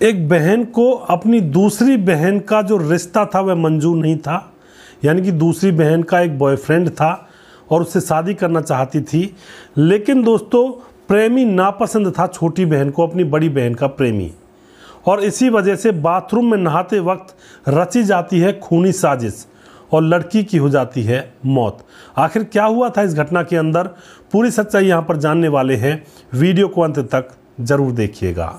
एक बहन को अपनी दूसरी बहन का जो रिश्ता था वह मंजूर नहीं था, यानी कि दूसरी बहन का एक बॉयफ्रेंड था और उससे शादी करना चाहती थी। लेकिन दोस्तों प्रेमी नापसंद था छोटी बहन को अपनी बड़ी बहन का प्रेमी, और इसी वजह से बाथरूम में नहाते वक्त रची जाती है खूनी साजिश और लड़की की हो जाती है मौत। आखिर क्या हुआ था इस घटना के अंदर, पूरी सच्चाई यहाँ पर जानने वाले हैं। वीडियो को अंत तक जरूर देखिएगा।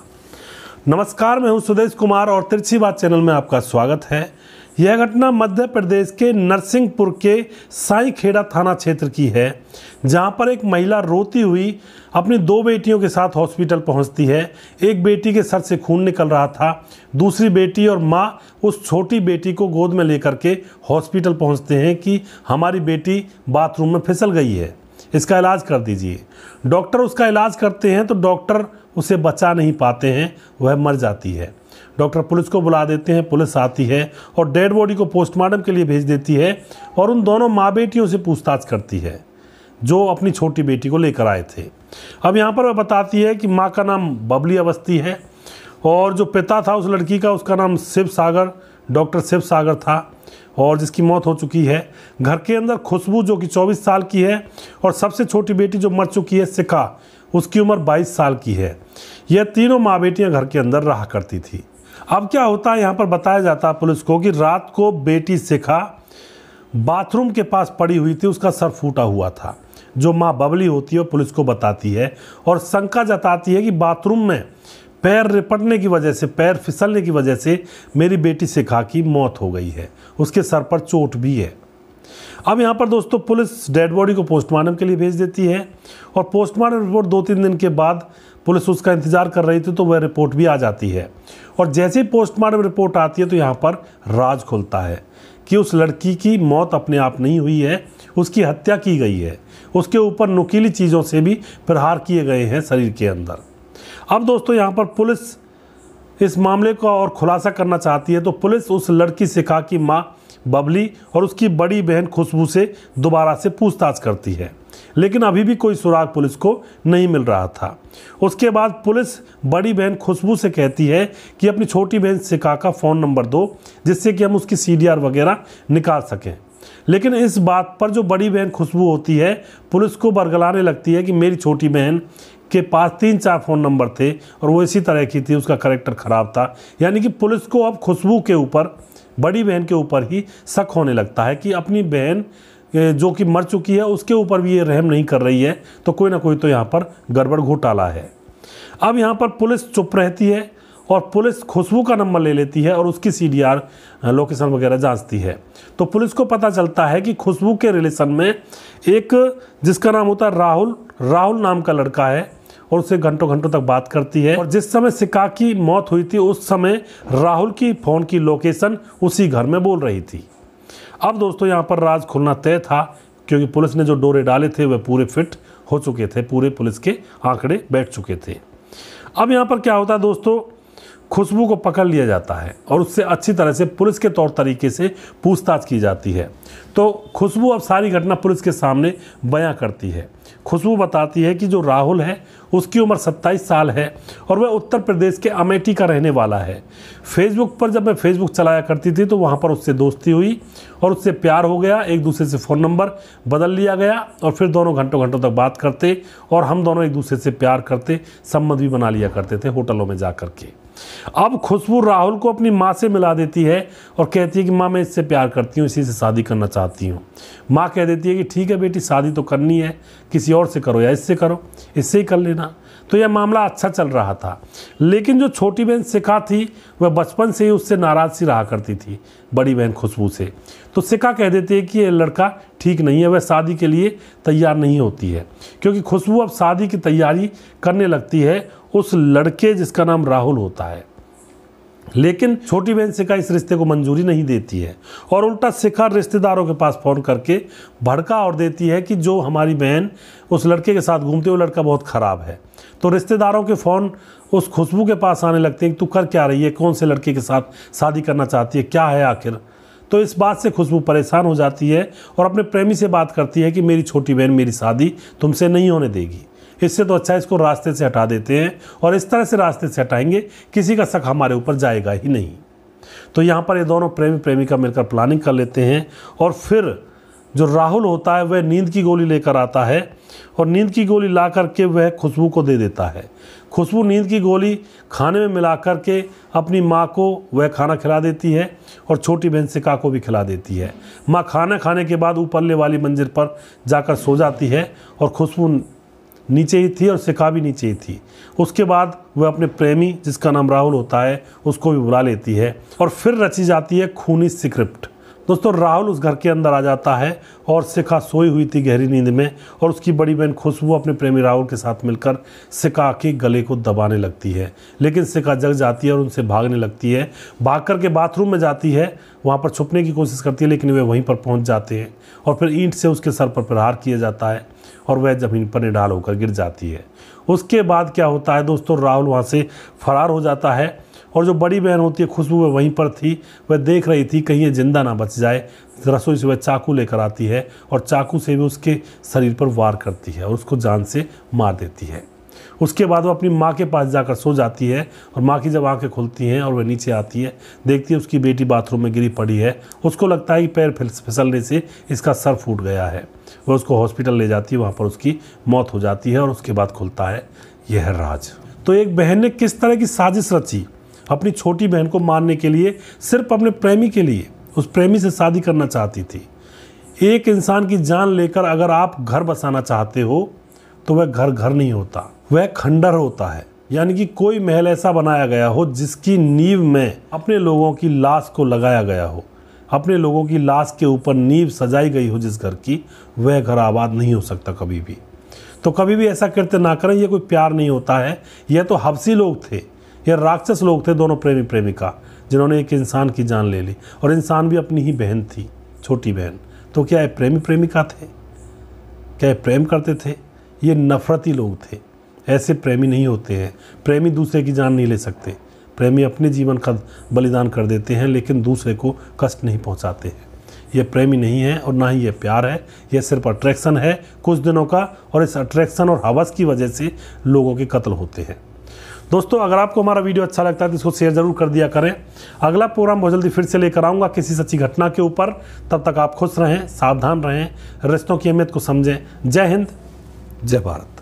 नमस्कार, मैं हूँ सुदेश कुमार और तिरछी बात चैनल में आपका स्वागत है। यह घटना मध्य प्रदेश के नरसिंहपुर के साई खेड़ा थाना क्षेत्र की है, जहां पर एक महिला रोती हुई अपनी दो बेटियों के साथ हॉस्पिटल पहुंचती है। एक बेटी के सर से खून निकल रहा था, दूसरी बेटी और मां उस छोटी बेटी को गोद में लेकर के हॉस्पिटल पहुंचते हैं कि हमारी बेटी बाथरूम में फिसल गई है, इसका इलाज कर दीजिए। डॉक्टर उसका इलाज करते हैं तो डॉक्टर उसे बचा नहीं पाते हैं, वह मर जाती है। डॉक्टर पुलिस को बुला देते हैं, पुलिस आती है और डेड बॉडी को पोस्टमार्टम के लिए भेज देती है और उन दोनों माँ बेटियों से पूछताछ करती है जो अपनी छोटी बेटी को लेकर आए थे। अब यहाँ पर वह बताती है कि माँ का नाम बबली अवस्थी है और जो पिता था उस लड़की का, उसका नाम शिव सागर, डॉक्टर शिव सागर था, और जिसकी मौत हो चुकी है। घर के अंदर खुशबू जो कि 24 साल की है और सबसे छोटी बेटी जो मर चुकी है शिखा, उसकी उम्र 22 साल की है। यह तीनों माँ बेटियाँ घर के अंदर रहा करती थी। अब क्या होता है, यहाँ पर बताया जाता है पुलिस को कि रात को बेटी शिखा बाथरूम के पास पड़ी हुई थी, उसका सर फूटा हुआ था। जो माँ बबली होती है वो पुलिस को बताती है और शंका जताती है कि बाथरूम में पैर रिपटने की वजह से, पैर फिसलने की वजह से मेरी बेटी शिखा की मौत हो गई है, उसके सर पर चोट भी है। अब यहाँ पर दोस्तों पुलिस डेड बॉडी को पोस्टमार्टम के लिए भेज देती है और पोस्टमार्टम रिपोर्ट 2-3 दिन के बाद पुलिस उसका इंतजार कर रही थी तो वह रिपोर्ट भी आ जाती है। और जैसे ही पोस्टमार्टम रिपोर्ट आती है तो यहाँ पर राज खुलता है कि उस लड़की की मौत अपने आप नहीं हुई है, उसकी हत्या की गई है। उसके ऊपर नुकीली चीज़ों से भी प्रहार किए गए हैं शरीर के अंदर। अब दोस्तों यहाँ पर पुलिस इस मामले का और खुलासा करना चाहती है तो पुलिस उस लड़की शिखा की माँ बबली और उसकी बड़ी बहन खुशबू से दोबारा से पूछताछ करती है, लेकिन अभी भी कोई सुराग पुलिस को नहीं मिल रहा था। उसके बाद पुलिस बड़ी बहन खुशबू से कहती है कि अपनी छोटी बहन शिखा का फ़ोन नंबर दो, जिससे कि हम उसकी CDR वगैरह निकाल सकें। लेकिन इस बात पर जो बड़ी बहन खुशबू होती है पुलिस को बरगलाने लगती है कि मेरी छोटी बहन के पास 3-4 फ़ोन नंबर थे और वो इसी तरह की थी, उसका करैक्टर ख़राब था। यानी कि पुलिस को अब खुशबू के ऊपर, बड़ी बहन के ऊपर ही शक होने लगता है कि अपनी बहन जो कि मर चुकी है उसके ऊपर भी ये रहम नहीं कर रही है, तो कोई ना कोई तो यहाँ पर गड़बड़ घोटाला है। अब यहाँ पर पुलिस चुप रहती है और पुलिस खुशबू का नंबर ले लेती है और उसकी CDR लोकेशन वगैरह जांचती है। तो पुलिस को पता चलता है कि खुशबू के रिलेशन में एक जिसका नाम होता है राहुल नाम का लड़का है और उससे घंटों घंटों तक बात करती है। और जिस समय शिखा की मौत हुई थी उस समय राहुल की फ़ोन की लोकेशन उसी घर में बोल रही थी। अब दोस्तों यहाँ पर राज खुलना तय था, क्योंकि पुलिस ने जो डोरे डाले थे वह पूरे फिट हो चुके थे, पूरे पुलिस के आंकड़े बैठ चुके थे। अब यहाँ पर क्या होता है दोस्तों, खुशबू को पकड़ लिया जाता है और उससे अच्छी तरह से पुलिस के तौर तरीके से पूछताछ की जाती है। तो खुशबू अब सारी घटना पुलिस के सामने बयां करती है। खुशबू बताती है कि जो राहुल है उसकी उम्र 27 साल है और वह उत्तर प्रदेश के अमेठी का रहने वाला है। फेसबुक पर जब मैं फेसबुक चलाया करती थी तो वहाँ पर उससे दोस्ती हुई और उससे प्यार हो गया, एक दूसरे से फ़ोन नंबर बदल लिया गया और फिर दोनों घंटों घंटों तक बात करते और हम दोनों एक दूसरे से प्यार करते, संबंध भी बना लिया करते थे होटलों में जा कर के। अब खुशबू राहुल को अपनी माँ से मिला देती है और कहती है कि माँ मैं इससे प्यार करती हूँ, इसी से शादी करना चाहती हूँ। माँ कह देती है कि ठीक है बेटी, शादी तो करनी है, किसी और से करो या इससे करो, इससे ही कर लेना। तो यह मामला अच्छा चल रहा था। लेकिन जो छोटी बहन शिखा थी वह बचपन से ही उससे नाराज़ सी रहा करती थी, बड़ी बहन खुशबू से। तो शिखा कह देती है कि यह लड़का ठीक नहीं है, वह शादी के लिए तैयार नहीं होती है, क्योंकि खुशबू अब शादी की तैयारी करने लगती है उस लड़के जिसका नाम राहुल होता है। लेकिन छोटी बहन शिखा इस रिश्ते को मंजूरी नहीं देती है और उल्टा शिखा रिश्तेदारों के पास फ़ोन करके भड़का और देती है कि जो हमारी बहन उस लड़के के साथ घूमती है वो लड़का बहुत ख़राब है। तो रिश्तेदारों के फ़ोन उस खुशबू के पास आने लगते हैं कि तू कर क्या रही है, कौन से लड़के के साथ शादी करना चाहती है, क्या है आखिर। तो इस बात से खुशबू परेशान हो जाती है और अपने प्रेमी से बात करती है कि मेरी छोटी बहन मेरी शादी तुमसे नहीं होने देगी। इससे तो अच्छा इसको रास्ते से हटा देते हैं, और इस तरह से रास्ते से हटाएंगे किसी का शक हमारे ऊपर जाएगा ही नहीं। तो यहाँ पर ये दोनों प्रेमी प्रेमिका मिलकर प्लानिंग कर लेते हैं, और फिर जो राहुल होता है वह नींद की गोली लेकर आता है, और नींद की गोली ला करके वह खुशबू को दे देता है। खुशबू नींद की गोली खाने में मिला करके अपनी माँ को वह खाना खिला देती है, और छोटी बहन सिका को भी खिला देती है। माँ खाना खाने के बाद ऊपरले वाली मंजिल पर जाकर सो जाती है, और खुशबू नीचे ही थी और सिका भी नीचे ही थी। उसके बाद वह अपने प्रेमी जिसका नाम राहुल होता है उसको भी बुला लेती है, और फिर रची जाती है खूनी स्क्रिप्ट। दोस्तों, राहुल उस घर के अंदर आ जाता है, और सिका सोई हुई थी गहरी नींद में, और उसकी बड़ी बहन खुशबू अपने प्रेमी राहुल के साथ मिलकर सिका के गले को दबाने लगती है। लेकिन सिका जग जाती है और उनसे भागने लगती है। भाग कर के बाथरूम में जाती है, वहाँ पर छुपने की कोशिश करती है, लेकिन वे वहीं पर पहुँच जाते हैं, और फिर ईंट से उसके सर पर प्रहार किया जाता है, और वह ज़मीन पर निढाल होकर गिर जाती है। उसके बाद क्या होता है दोस्तों, राहुल वहाँ से फरार हो जाता है, और जो बड़ी बहन होती है खुशबू वह वहीं पर थी। वह देख रही थी कहीं ये जिंदा ना बच जाए। रसोई से वह चाकू लेकर आती है, और चाकू से भी उसके शरीर पर वार करती है और उसको जान से मार देती है। उसके बाद वो अपनी माँ के पास जाकर सो जाती है, और माँ की जब आंखें खुलती हैं और वह नीचे आती है, देखती है उसकी बेटी बाथरूम में गिरी पड़ी है। उसको लगता है कि पैर फिसलने से इसका सर फूट गया है। वह उसको हॉस्पिटल ले जाती है, वहाँ पर उसकी मौत हो जाती है, और उसके बाद खुलता है यह राज। तो एक बहन ने किस तरह की साजिश रची अपनी छोटी बहन को मारने के लिए, सिर्फ अपने प्रेमी के लिए। उस प्रेमी से शादी करना चाहती थी। एक इंसान की जान लेकर अगर आप घर बसाना चाहते हो तो वह घर घर नहीं होता, वह खंडर होता है। यानी कि कोई महल ऐसा बनाया गया हो जिसकी नींव में अपने लोगों की लाश को लगाया गया हो, अपने लोगों की लाश के ऊपर नींव सजाई गई हो जिस घर की, वह घर आबाद नहीं हो सकता कभी भी। तो कभी भी ऐसा कृत्य ना करें। यह कोई प्यार नहीं होता है, यह तो हबसी लोग थे, ये राक्षस लोग थे, दोनों प्रेमी प्रेमिका, जिन्होंने एक इंसान की जान ले ली, और इंसान भी अपनी ही बहन थी, छोटी बहन। तो क्या ये प्रेमी प्रेमिका थे? क्या ये प्रेम करते थे? ये नफरती लोग थे। ऐसे प्रेमी नहीं होते हैं। प्रेमी दूसरे की जान नहीं ले सकते। प्रेमी अपने जीवन का बलिदान कर देते हैं, लेकिन दूसरे को कष्ट नहीं पहुंचाते हैं। ये प्रेमी नहीं है, और ना ही ये प्यार है। यह सिर्फ अट्रैक्शन है कुछ दिनों का, और इस अट्रैक्शन और हवस की वजह से लोगों के कत्ल होते हैं। दोस्तों, अगर आपको हमारा वीडियो अच्छा लगता है तो इसको शेयर जरूर कर दिया करें। अगला प्रोग्राम बहुत जल्दी फिर से लेकर आऊँगा किसी सच्ची घटना के ऊपर। तब तक आप खुश रहें, सावधान रहें, रिश्तों की अहमियत को समझें। जय हिंद, जय भारत।